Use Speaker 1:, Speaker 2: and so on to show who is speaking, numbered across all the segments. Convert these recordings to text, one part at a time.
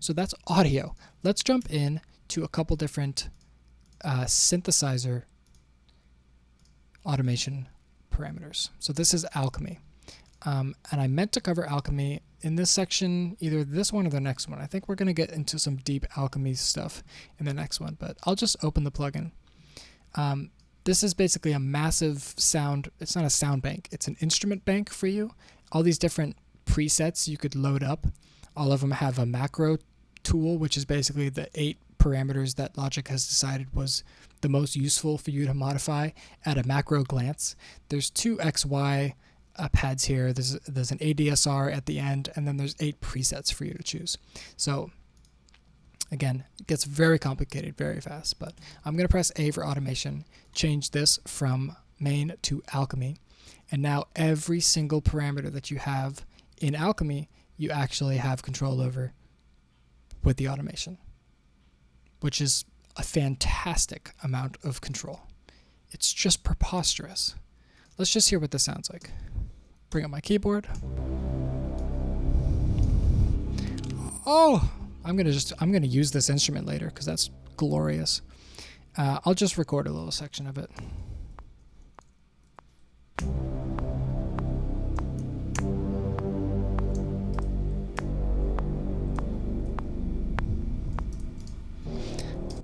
Speaker 1: So that's audio. Let's jump in to a couple different synthesizer automation parameters. So this is Alchemy. And I meant to cover Alchemy in this section, either this one or the next one. I think we're going to get into some deep Alchemy stuff in the next one, but I'll just open the plugin. This is basically a massive sound. It's not a sound bank. It's an instrument bank for you. All these different presets you could load up. All of them have a macro tool, which is basically the 8 parameters that Logic has decided was the most useful for you to modify at a macro glance. There's 2 XY pads here. There's an ADSR at the end, and then there's 8 presets for you to choose. So again, it gets very complicated very fast, but I'm going to press A for automation, change this from main to Alchemy, and now every single parameter that you have in Alchemy, you actually have control over with the automation, which is a fantastic amount of control. It's just preposterous. Let's just hear what this sounds like. Bring up my keyboard. Oh, I'm gonna use this instrument later because that's glorious. I'll just record a little section of it.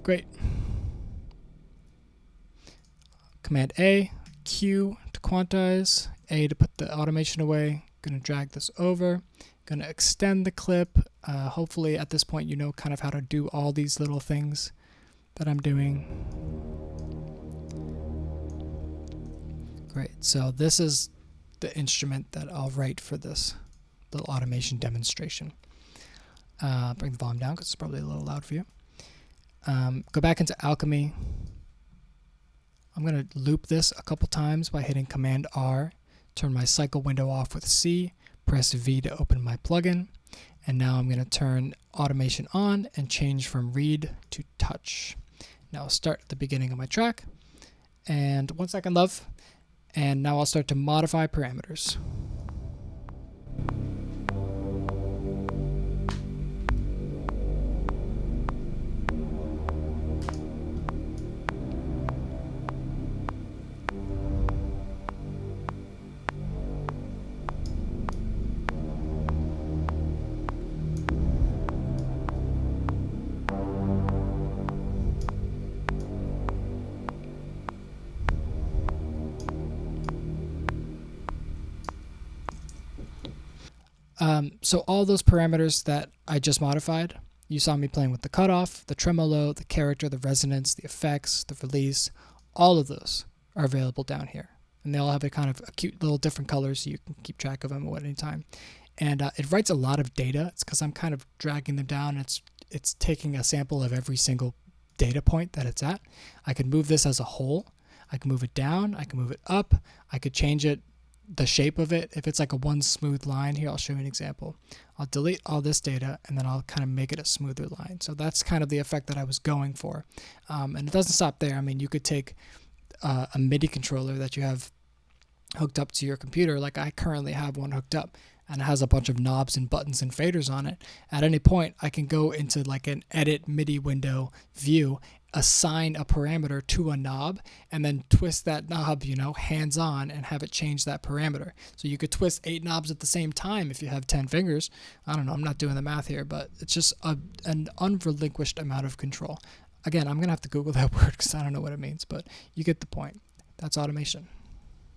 Speaker 1: Great. Command A, Q to quantize, A to put the automation away. Going to drag this over. Going to extend the clip. Hopefully at this point you know kind of how to do all these little things that I'm doing. Great. So this is the instrument that I'll write for this little automation demonstration. Bring the volume down because it's probably a little loud for you. Go back into Alchemy. I'm going to loop this a couple times by hitting Command R, turn my cycle window off with C, press V to open my plugin, and now I'm going to turn automation on and change from read to touch. Now I'll start at the beginning of my track, and 1 second, love, and now I'll start to modify parameters. So all those parameters that I just modified, you saw me playing with the cutoff, the tremolo, the character, the resonance, the effects, the release, all of those are available down here. And they all have a kind of a cute little different colors so you can keep track of them at any time. And it writes a lot of data. It's because I'm kind of dragging them down. It's taking a sample of every single data point that it's at. I could move this as a whole. I can move it down. I can move it up. I could change it, the shape of it. If it's like a one smooth line here, I'll show you an example. I'll delete all this data and then I'll kind of make it a smoother line. So that's kind of the effect that I was going for. And it doesn't stop there. I mean, you could take a MIDI controller that you have hooked up to your computer, like I currently have one hooked up, and it has a bunch of knobs and buttons and faders on it. At any point, I can go into like an edit MIDI window view, assign a parameter to a knob, and then twist that knob, you know, hands on, and have it change that parameter. So you could twist 8 knobs at the same time if you have 10 fingers. I don't know, I'm not doing the math here, but it's just an unrelinquished amount of control. Again, I'm going to have to Google that word because I don't know what it means, but you get the point. That's automation.